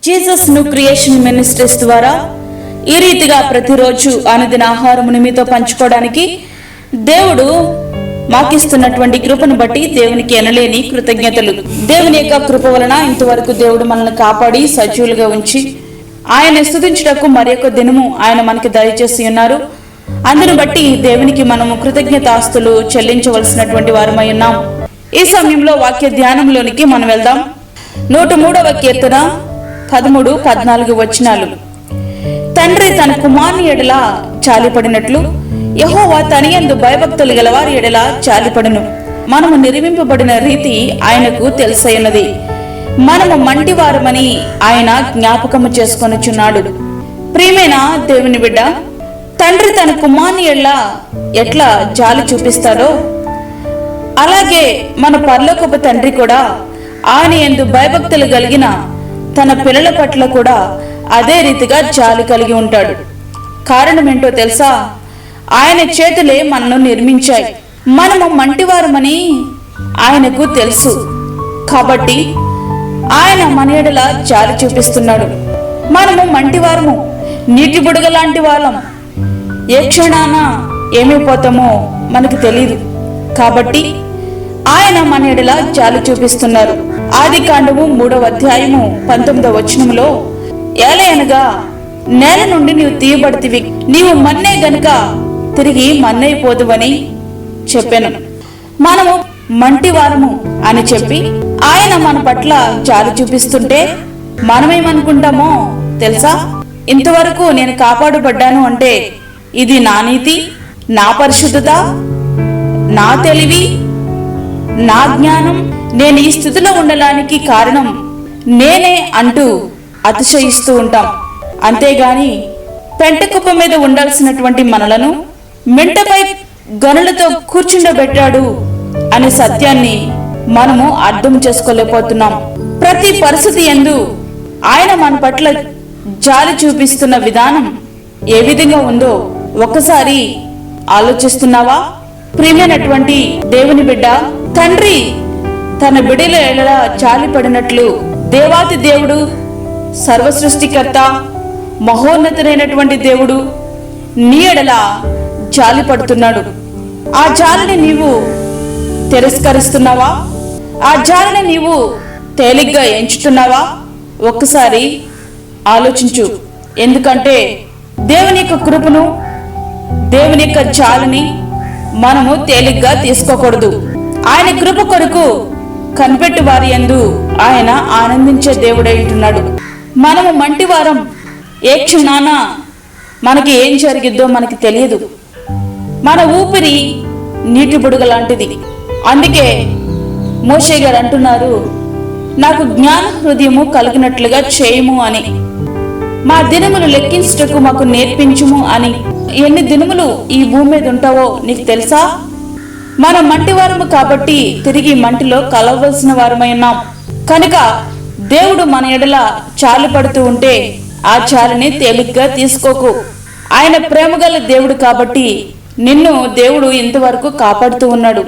Jesus new creation ministries ద్వారా ఈ రీతిగా ప్రతిరోజు అనుదిన ఆహారమును మీతో పంచుకోవడానికి దేవుడు మాకిస్తున్నటువంటి కృపను బట్టి దేవునికి ఎనలేని కృతజ్ఞతలు. దేవుని యొక్క కృప వలన ఇంతవరకు దేవుడు మనల్ని కాపాడి సజీవులుగా ఉంచి ఆయన స్తుతించుటకు మరి ఒక దినము ఆయన మనకి దయచేసి ఉన్నారు. అందును బట్టి దేవునికి మనము కృతజ్ఞతాస్తులు చెల్లించవలసినటువంటి వారమై ఉన్నాం. ఈ సమయంలో వాక్య ధ్యానంలోనికి మనం వెళ్దాం. 103వ కీర్తన 13-14 వచనాలు. తండ్రి తన కుమారుని ఎడల జాలిపడినట్లు యెహోవా తనయందు భయభక్తులు గలవారి ఎడల జాలిపడును. మనము నిర్మింపబడిన రీతి ఆయనకు తెలుసైనది. మనము మంటివారమని ఆయన జ్ఞాపకము చేసుకొనుచున్నాడు. ప్రియమైన దేవుని బిడ్డ, తండ్రి తన కుమారుని ఎడల ఎట్లా జాలి చూపిస్తాడో అలాగే మన పరలోకపు తండ్రి కూడా ఆయన యందు భయభక్తులు కలిగిన తన పిల్లల పట్ల కూడా అదే రీతిగా జాలి కలిగి ఉంటాడు. కారణం ఏంటో తెలుసా? ఆయన చేతులే మనను నిర్మించాయి. మనము మంటివారమని ఆయనకు తెలుసు. కాబట్టి ఆయన మన ఎడల జాలి చూపిస్తున్నాడు. మనము మంటివారము, నీటి బుడగ లాంటి వాళ్ళం. ఏ క్షణాన ఏమైపోతామో మనకు తెలియదు. కాబట్టి ఆయన మన ఎడల జాలి చూపిస్తున్నారు. ఆదికాండము 3వ అధ్యాయము 19వ వచనములో, ఏలయనగా నేల నుండి నీవు తీయబడితివి, నీవు మన్నే గనుక తిరిగి మన్నైపోదువని చెప్పాను. మనము మంటివారము అని చెప్పి ఆయన మన పట్ల జాలి చూపిస్తుంటే మనమేమనుకుంటామో తెలుసా? ఇంతవరకు నేను కాపాడబడ్డాను అంటే ఇది నా నీతి, నా పరిశుద్ధత, నా తెలివి, నా జ్ఞానం, నేను ఈ స్థితిలో ఉండడానికి కారణం నేనే అంటూ అతిశయిస్తూ ఉంటాం. అంతేగాని పెంటకుప్ప మీద ఉండాల్సినటువంటి మనలను మెంటపై గనులతో కూర్చుండబెట్టాడు అనే సత్యాన్ని మనము అర్థం చేసుకోలేకపోతున్నాం. ప్రతి పరిస్థితి యందు ఆయన మన పట్ల జాలి చూపిస్తున్న విధానం ఏ విధంగా ఉందో ఒక్కసారి ఆలోచిస్తున్నావా? ప్రియమైనటువంటి దేవుని బిడ్డ, తండ్రి తన బిడ్డల ఎడల జాలి పడినట్లు దేవాతి దేవుడు, సర్వసృష్టికర్త, మహోన్నతుడైనటువంటి దేవుడు నీ ఎడల జాలి పడుతున్నాడు. ఆ జాలిని నీవు తిరస్కరిస్తున్నావా? ఆ జాలిని నీవు తేలిగ్గా ఎంచుతున్నావా? ఒక్కసారి ఆలోచించు. ఎందుకంటే దేవుని యొక్క కృపను, దేవుని యొక్క జాలిని మనము తేలిగ్గా తీసుకోకూడదు. ఆయన కృప కొరకు కనిపెట్టి వారి యందు ఆయన ఆనందించే దేవుడై ఉంటున్నాడు. మనము మంటివారం. ఏ క్షణాన మనకి ఏం జరిగిద్దో మనకి తెలియదు. మన ఊపిరి నీటి బుడగ లాంటిది. అందుకే మోషే గారు అంటున్నారు, నాకు జ్ఞాన హృదయము కలిగినట్లుగా చేయము అని, మా దినములు లెక్కించుటకు మాకు నేర్పించుము అని. ఎన్ని దినములు ఈ భూమి మీద ఉంటావో నీకు తెలుసా? మనం మంటివారము కాబట్టి తిరిగి మంటిలో కలవలసిన వారమై ఉన్నాం. కనుక దేవుడు మన ఎడల చాలు పడుతూ ఉంటే ఆ చాలుని తేలిగ్గా తీసుకోకు. ఆయన ప్రేమగల దేవుడు కాబట్టి నిన్ను దేవుడు ఇంతవరకు కాపాడుతూ ఉన్నాడు.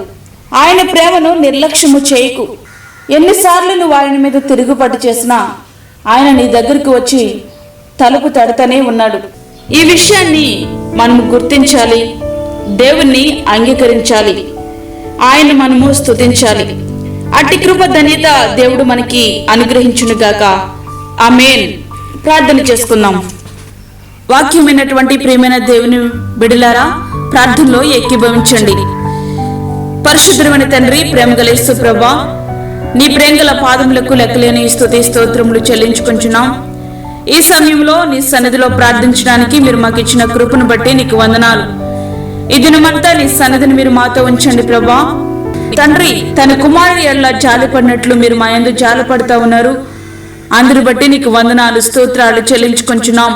ఆయన ప్రేమను నిర్లక్ష్యము చేయకు. ఎన్నిసార్లు నువ్వు ఆయన మీద తిరుగుబాటు చేసినా ఆయన నీ దగ్గరికి వచ్చి తలుపు తడతనే ఉన్నాడు. ఈ విషయాన్ని మనము గుర్తించాలి, దేవుణ్ణి అంగీకరించాలి, ఆయన మనము స్తుతించాలి. అట్టి కృప ధన్యత దేవుడు మనకి అనుగ్రహించునుగాక. ఆమేన్. ప్రార్థన చేసుకుందాం. వాక్యమైనటువంటి ప్రియమైన దేవుని బిడ్డలారా, ప్రార్థనలో ఏకీభవించండి. పరిశుద్ధమైన తండ్రి, ప్రేమగల యేసు ప్రభువా, నీ ప్రేమగల పాదములకు లెక్కలేని స్తుతి స్తోత్రములు చెల్లించుకుంటున్నాం. ఈ సమయంలో నీ సన్నిధిలో ప్రార్థించడానికి మీరు మాకు ఇచ్చిన కృపను బట్టి నీకు వందనాలు. ఈ దినమంతా నీ సన్నిధిని మీరు మాతో ఉంచండి ప్రభువా. తండ్రి తన కుమారుని ఎడల జాలి పడినట్లు మీరు మా యందు జాలి పడుతూ ఉన్నారు. అందరి బట్టి నీకు వందనాలు, స్తోత్రాలు చెల్లించుకుంటున్నాం.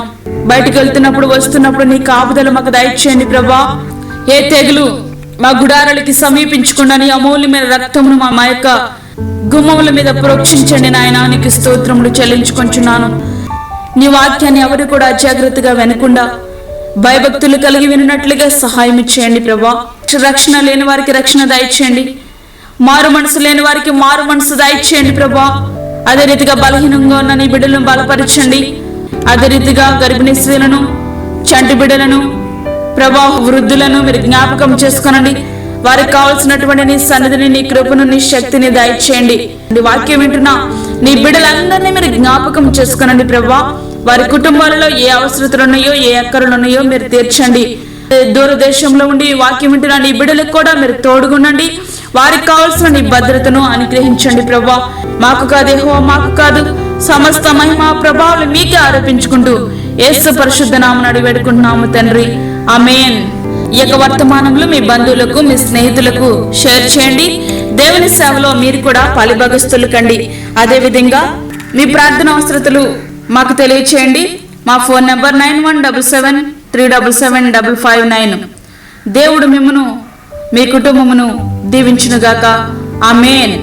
బయటకు వెళ్తున్నప్పుడు వస్తున్నప్పుడు నీ కాపుదల మాకు దయచేయండి ప్రభువా. ఏ తెగులు మా గుడారాలకి సమీపించకుండా నీ అమూల్యమైన రక్తమును మా యొక్క గుమ్మముల మీద ప్రోక్షించండి నాయనా. నీకు స్తోత్రములు చెల్లించుకుంటున్నాను. నీ వాక్యాన్ని ఎవరు కూడా అజాగ్రత్తగా వినకుండా భయభక్తులు కలిగి వినట్లుగా సహాయం ఇచ్చేయండి ప్రభా. రక్షణ లేని వారికి రక్షణ దయచేయండి, మారు మనసు లేని వారికి మారు మనసు దయచేయండి ప్రభా. అదే రీతిగా బలహీనంగా ఉన్న నీ బిడ్డలను బలపరచండి. అదే రీతిగా గర్భిణీ స్త్రీలను, చంటి బిడ్డలను, ప్రభా వృద్ధులను మీరు జ్ఞాపకం చేసుకోనండి. వారికి కావాల్సినటువంటి నీ సన్నిధిని, నీ కృపను, నీ శక్తిని దయచేయండి. వాక్యం వింటున్నా నీ బిడ్డలందరినీ మీరు జ్ఞాపకం చేసుకోనండి ప్రభా. వారి కుటుంబాలలో ఏ అవసరతలు ఉన్నాయో, ఏ అక్కరలు ఉన్నాయో మీరు తీర్చండి. దూరదేశంలో ఉండి వాక్యం వింటున్న నీ బిడ్డలకు కూడా మీరు తోడుగుండండి. వారికి కావాల్సిన నీ భద్రతను అనుగ్రహించండి ప్రభా. మాకు కాదు యెహోవా, మాకు కాదు, సమస్త మహిమ ప్రభావాలు మీకే ఆరోపించుకుంటూ యేసు పరిశుద్ధ నామమున అడిగి వేడుకుంటున్నాము తండ్రి, ఆమేన్. ఈ యొక్క వర్తమానంలో మీ బంధువులకు, మీ స్నేహితులకు షేర్ చేయండి. దేవుని సేవలో మీరు కూడా పాలిభాగస్తులు కండి. అదేవిధంగా మీ ప్రార్థన అవసరతలు మాకు తెలియచేయండి. మా ఫోన్ నంబర్ 9177377559. దేవుడు మిమ్మును, మీ కుటుంబమును దీవించునుగాక. ఆమేన్.